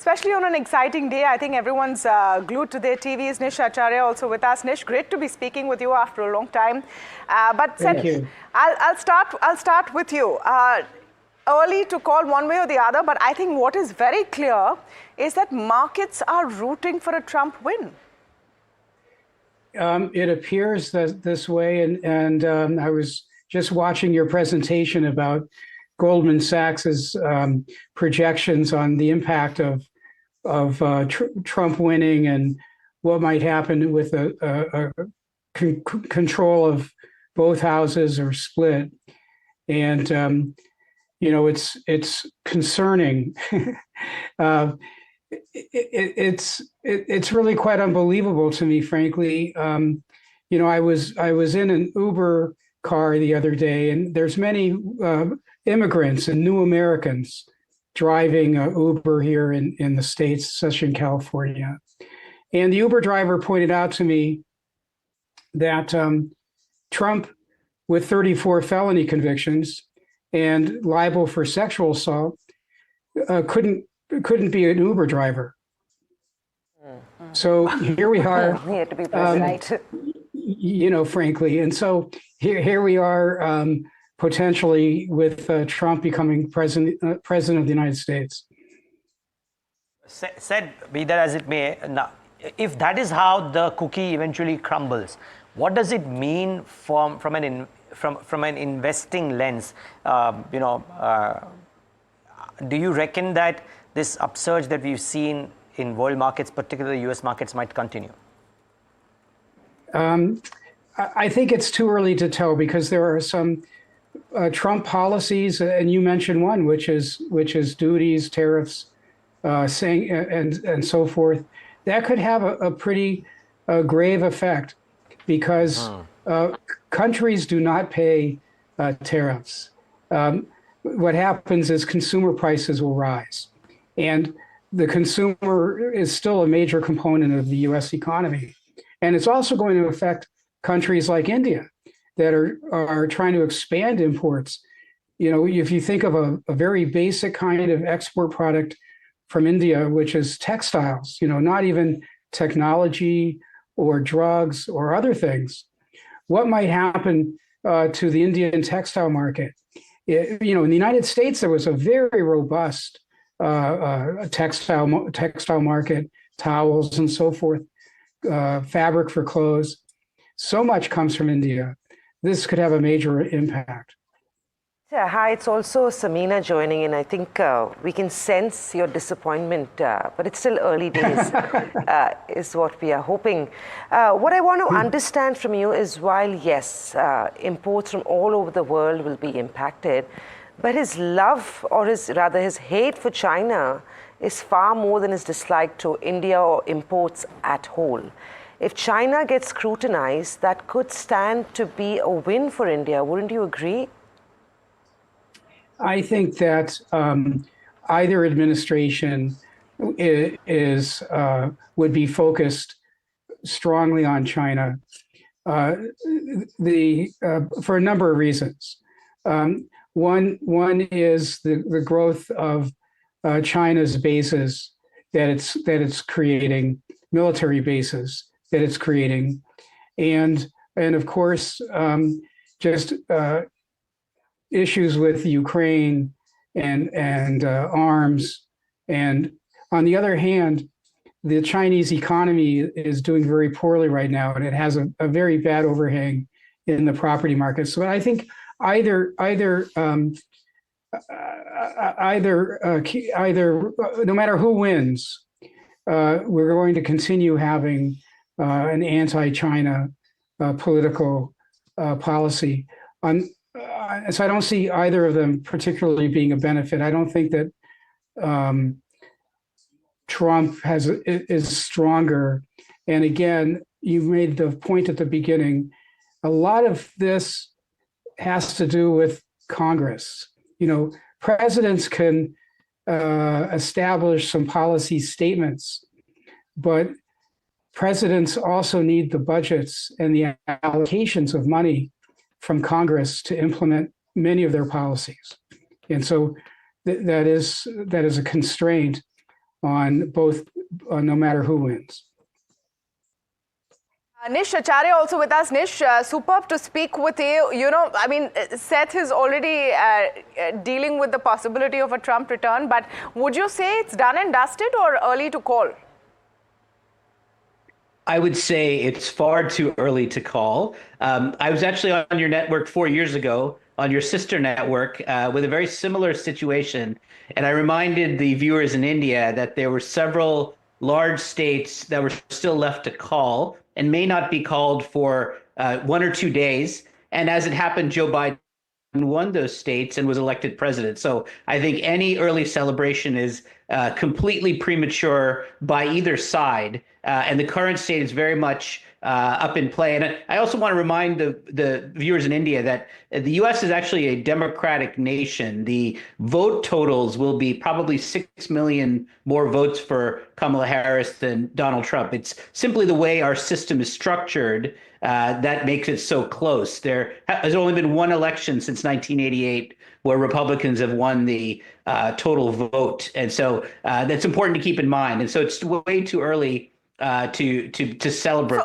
especially on an exciting day. I think everyone's glued to their TVs. Nish, Acharya also with us. Nish, great to be speaking with you after a long time. But Thank Seth, you. I'll start with you. Early to call one way or the other, but I think what is very clear is that markets are rooting for a Trump win. It appears that this way, and I was just watching your presentation about Goldman Sachs's projections on the impact of Trump winning and what might happen with a control of both houses or split, and you know, it's concerning. It's really quite unbelievable to me, frankly. You know, I was in an Uber car the other day, and there's many immigrants and new Americans driving Uber here in the States, especially in California. And the Uber driver pointed out to me that Trump, with 34 felony convictions and liable for sexual assault, couldn't be an Uber driver. So here we are. He had to be president. You know, frankly, and so here we are, potentially with Trump becoming president of the United States. Said, be that as it may, now, if that is how the cookie eventually crumbles, what does it mean from an investing lens? Do you reckon that this upsurge that we've seen in world markets, particularly US markets, might continue? I think it's too early to tell, because there are some Trump policies, and you mentioned one, which is duties, tariffs, saying and so forth, that could have a pretty grave effect, because countries do not pay tariffs. What happens is consumer prices will rise, and the consumer is still a major component of the U.S. economy. And it's also going to affect countries like India that are trying to expand imports. You know, if you think of a very basic kind of export product from India, which is textiles, you know, not even technology or drugs or other things, what might happen to the Indian textile market? You know, in the United States, there was a very robust textile market, towels and so forth, fabric for clothes. So much comes from India. This could have a major impact. Yeah, hi, it's also Samina joining in. I think we can sense your disappointment, but it's still early days, is what we are hoping. What I want to understand from you is, while yes, imports from all over the world will be impacted, but his love, or his hate for China is far more than his dislike to India or imports at whole. If China gets scrutinized, that could stand to be a win for India. Wouldn't you agree? I think that either administration would be focused strongly on China, for a number of reasons. One is the growth of China's bases that it's creating, military bases that it's creating, and of course just issues with Ukraine and arms. And on the other hand, the Chinese economy is doing very poorly right now, and it has a very bad overhang in the property market. So I think either no matter who wins, we're going to continue having an anti-China political policy. So I don't see either of them particularly being a benefit. I don't think that Trump is stronger. And again, you made the point at the beginning, a lot of this has to do with Congress. You know, presidents can establish some policy statements, but presidents also need the budgets and the allocations of money from Congress to implement many of their policies. And so that is a constraint on both, no matter who wins. Nish, Acharya also with us. Nish, superb to speak with you. You know, I mean, Seth is already dealing with the possibility of a Trump return, but would you say it's done and dusted or early to call? I would say it's far too early to call. I was actually on your network 4 years ago, on your sister network, with a very similar situation. And I reminded the viewers in India that there were several large states that were still left to call and may not be called for 1 or 2 days. And as it happened, Joe Biden won those states and was elected president. So I think any early celebration is completely premature by either side. And the current state is very much up in play. And I also want to remind the viewers in India that the U.S. is actually a democratic nation. The vote totals will be probably 6 million more votes for Kamala Harris than Donald Trump. It's simply the way our system is structured that makes it so close. There has only been one election since 1988 where Republicans have won the total vote. And so that's important to keep in mind. And so it's way too early to celebrate.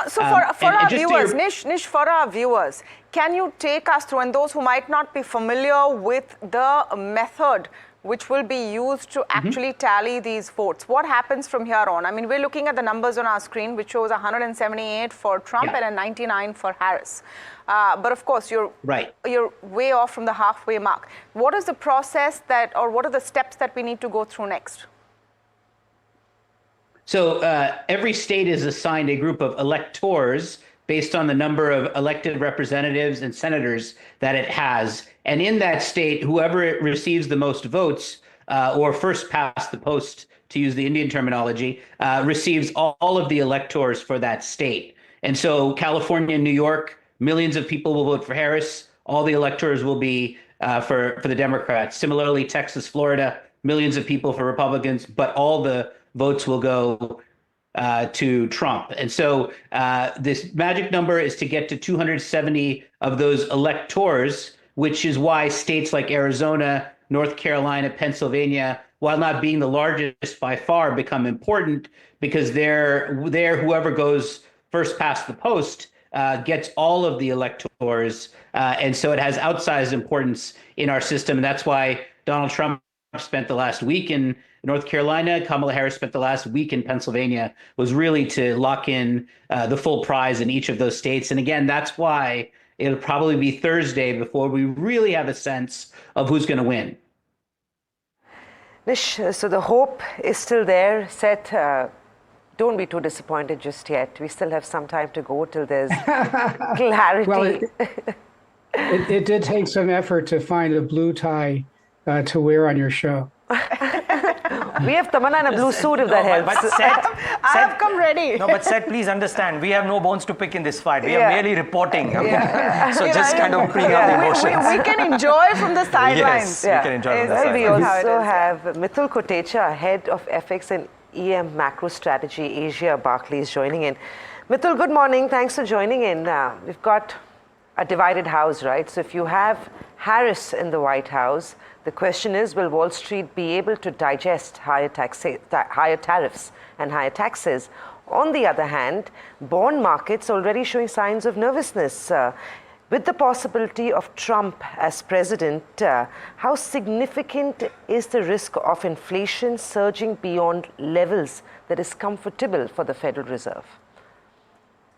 So for our viewers, Nish, for our viewers, can you take us through, and those who might not be familiar with the method which will be used to actually tally these votes, what happens from here on? I mean, we're looking at the numbers on our screen, which shows 178 for Trump and a 99 for Harris. But of course, you're way off from the halfway mark. What is the process or what are the steps that we need to go through next? So every state is assigned a group of electors based on the number of elected representatives and senators that it has. And in that state, whoever receives the most votes or first past the post, to use the Indian terminology, receives all of the electors for that state. And so California and New York, millions of people will vote for Harris. All the electors will be for the Democrats. Similarly, Texas, Florida, millions of people for Republicans, but all the votes will go to Trump. And so this magic number is to get to 270 of those electors, which is why states like Arizona, North Carolina, Pennsylvania, while not being the largest by far, become important because there whoever goes first past the post gets all of the electors. And so it has outsized importance in our system. And that's why Donald Trump spent the last week in North Carolina. Kamala Harris spent the last week in Pennsylvania, was really to lock in the full prize in each of those states. And again, that's why it'll probably be Thursday before we really have a sense of who's going to win. Nish, so the hope is still there. Seth, don't be too disappointed just yet. We still have some time to go till there's clarity. Well, it did take some effort to find a blue tie to wear on your show. We have Tamanna in a blue suit if that helps. But Seth, I have come ready. No, but Seth, please understand, we have no bones to pick in this fight. We are merely reporting. So just kind of bring out the emotions. We can enjoy from the sidelines. Yes, we can enjoy from the sidelines. We also have Mitul Kotecha, Head of FX and EM Macro Strategy Asia, Barclays, joining in. Mitul, good morning. Thanks for joining in. We've got a divided house, right? So if you have Harris in the White House, the question is, will Wall Street be able to digest higher tariffs and higher taxes? On the other hand, bond markets already showing signs of nervousness. With the possibility of Trump as president, how significant is the risk of inflation surging beyond levels that is comfortable for the Federal Reserve?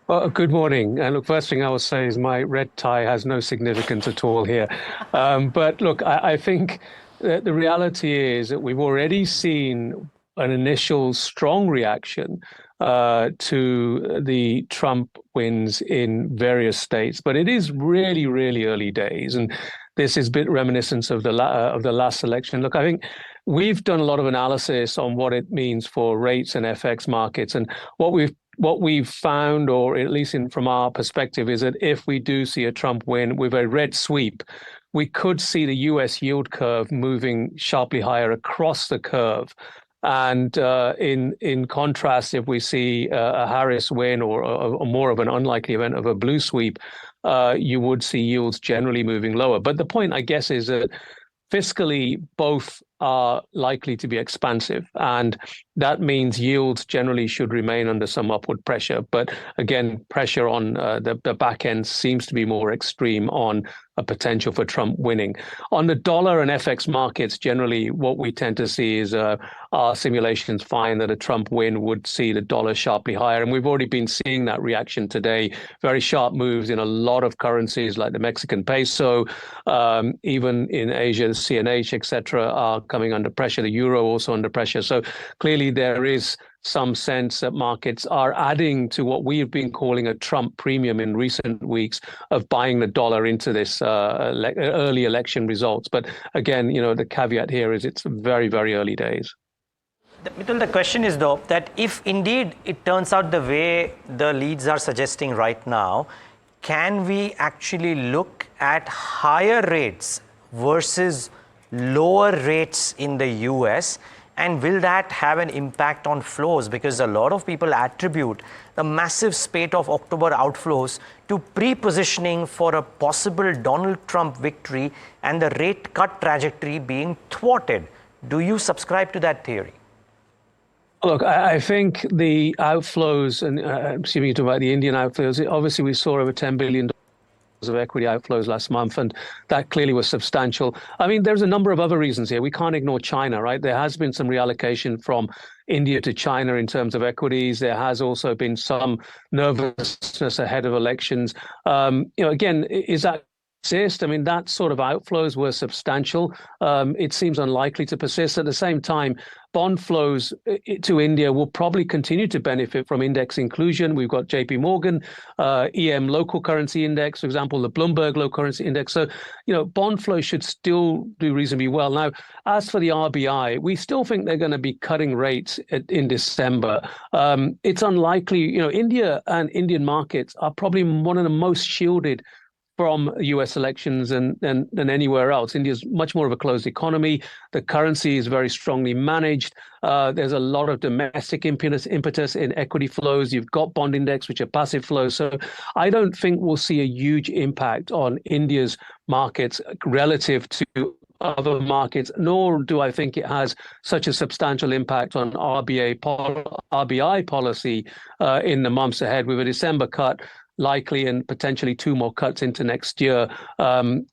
Well, good morning. And look, first thing I will say is my red tie has no significance at all here. But look, I think that the reality is that we've already seen an initial strong reaction to the Trump wins in various states, but it is really, really early days. And this is a bit reminiscent of the last election. Look, I think we've done a lot of analysis on what it means for rates and FX markets. And what we've found, or at least from our perspective, is that if we do see a Trump win with a red sweep, we could see the US yield curve moving sharply higher across the curve. And in contrast, if we see a Harris win or more of an unlikely event of a blue sweep, you would see yields generally moving lower. But the point, I guess, is that fiscally, both are likely to be expansive. And that means yields generally should remain under some upward pressure. But again, pressure on the back end seems to be more extreme on a potential for Trump winning. On the dollar and FX markets, generally, what we tend to see is our simulations find that a Trump win would see the dollar sharply higher. And we've already been seeing that reaction today. Very sharp moves in a lot of currencies like the Mexican peso, even in Asia, the CNH, etc., are coming under pressure. The euro also under pressure. So clearly there is some sense that markets are adding to what we have been calling a Trump premium in recent weeks of buying the dollar into this early election results. But again, the caveat here is it's very, very early days. Mitul, the question is though that if indeed it turns out the way the leads are suggesting right now, can we actually look at higher rates versus lower rates in the US? And will that have an impact on flows? Because a lot of people attribute the massive spate of October outflows to pre-positioning for a possible Donald Trump victory and the rate cut trajectory being thwarted. Do you subscribe to that theory? Look, I think the outflows, and assuming you're talking about the Indian outflows, obviously we saw over $10 billion of equity outflows last month, and that clearly was substantial. I mean, there's a number of other reasons here. We can't ignore China, right? There has been some reallocation from India to China in terms of equities. There has also been some nervousness ahead of elections. Again, is that persist? I mean, that sort of outflows were substantial. It seems unlikely to persist. At the same time, bond flows to India will probably continue to benefit from index inclusion. We've got JP Morgan, EM local currency index, for example, the Bloomberg local currency index. So, bond flow should still do reasonably well. Now, as for the RBI, we still think they're going to be cutting rates in December. It's unlikely, India and Indian markets are probably one of the most shielded from US elections than anywhere else. India's much more of a closed economy. The currency is very strongly managed. There's a lot of domestic impetus in equity flows. You've got bond index, which are passive flows. So I don't think we'll see a huge impact on India's markets relative to other markets, nor do I think it has such a substantial impact on RBI policy in the months ahead, with a December cut likely and potentially 2 more cuts into next year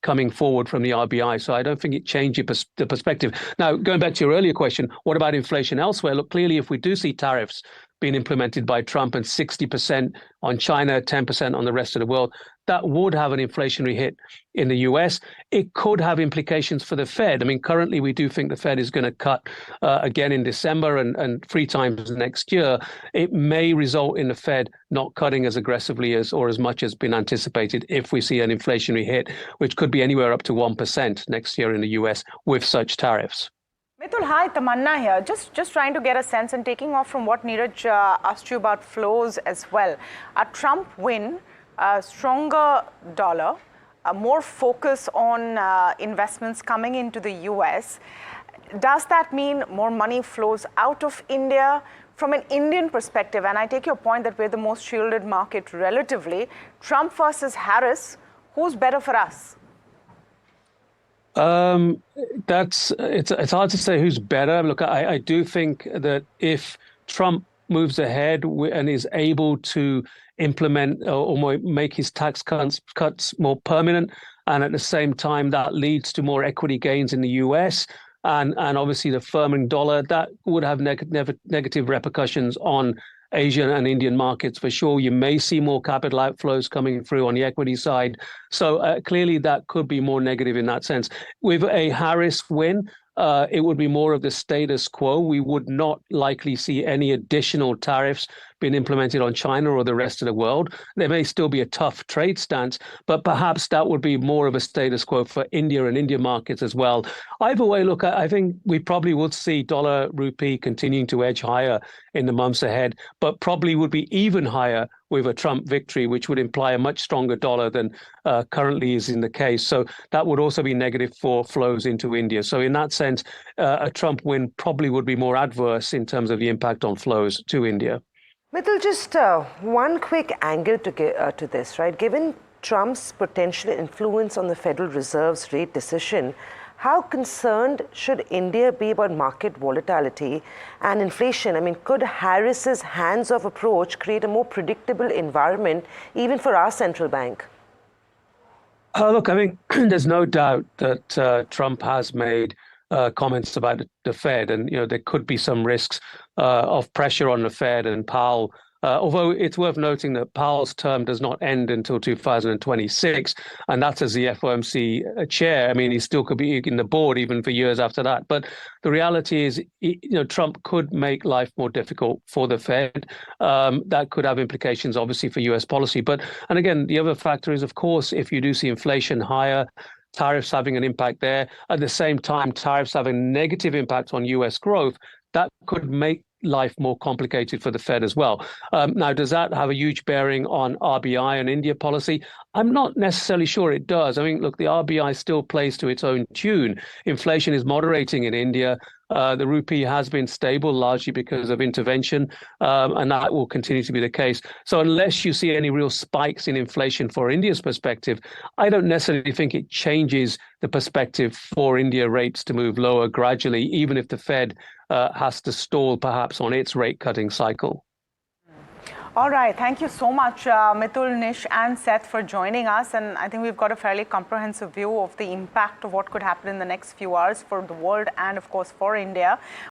coming forward from the RBI. So I don't think it changes the perspective. Now, going back to your earlier question, what about inflation elsewhere? Look, clearly, if we do see tariffs being implemented by Trump and 60% on China, 10% on the rest of the world, that would have an inflationary hit in the US. It could have implications for the Fed. I mean, currently we do think the Fed is going to cut again in December and 3 times next year. It may result in the Fed not cutting as aggressively or as much as been anticipated if we see an inflationary hit, which could be anywhere up to 1% next year in the US with such tariffs. Mitul, hi, Tamanna here. Just trying to get a sense and taking off from what Neeraj asked you about flows as well. A Trump win, a stronger dollar, a more focus on investments coming into the US. Does that mean more money flows out of India? From an Indian perspective, and I take your point that we're the most shielded market relatively, Trump versus Harris, who's better for us? It's hard to say who's better. Look, I do think that if Trump moves ahead and is able to implement or make his tax cuts more permanent, and at the same time that leads to more equity gains in the US and obviously the firming dollar, that would have negative repercussions on Asian and Indian markets for sure. You may see more capital outflows coming through on the equity side. So clearly that could be more negative in that sense. With a Harris win, it would be more of the status quo. We would not likely see any additional tariffs being implemented on China or the rest of the world. There may still be a tough trade stance, but perhaps that would be more of a status quo for India and Indian markets as well. Either way, look, I think we probably would see dollar rupee continuing to edge higher in the months ahead, but probably would be even higher with a Trump victory, which would imply a much stronger dollar than currently is in the case. So that would also be negative for flows into India. So in that sense, a Trump win probably would be more adverse in terms of the impact on flows to India. Mitul, just one quick angle to this, right? Given Trump's potential influence on the Federal Reserve's rate decision, how concerned should India be about market volatility and inflation? I mean, could Harris's hands-off approach create a more predictable environment even for our central bank? Look, I mean, there's no doubt that Trump has made comments about the Fed, and there could be some risks of pressure on the Fed and Powell. Although it's worth noting that Powell's term does not end until 2026, and that's as the FOMC chair. I mean, he still could be in the board even for years after that. But the reality is, Trump could make life more difficult for the Fed. That could have implications, obviously, for U.S. policy. And again, the other factor is, of course, if you do see inflation higher, tariffs having an impact there. At the same time, tariffs having a negative impact on U.S. growth, that could make life more complicated for the Fed as well. Now, does that have a huge bearing on RBI and India policy? I'm not necessarily sure it does. I mean, look, the RBI still plays to its own tune. Inflation is moderating in India. The rupee has been stable largely because of intervention, and that will continue to be the case. So unless you see any real spikes in inflation for India's perspective, I don't necessarily think it changes the perspective for India rates to move lower gradually, even if the Fed has to stall perhaps on its rate cutting cycle. All right. Thank you so much, Mitul, Nish, and Seth for joining us. And I think we've got a fairly comprehensive view of the impact of what could happen in the next few hours for the world and, of course, for India.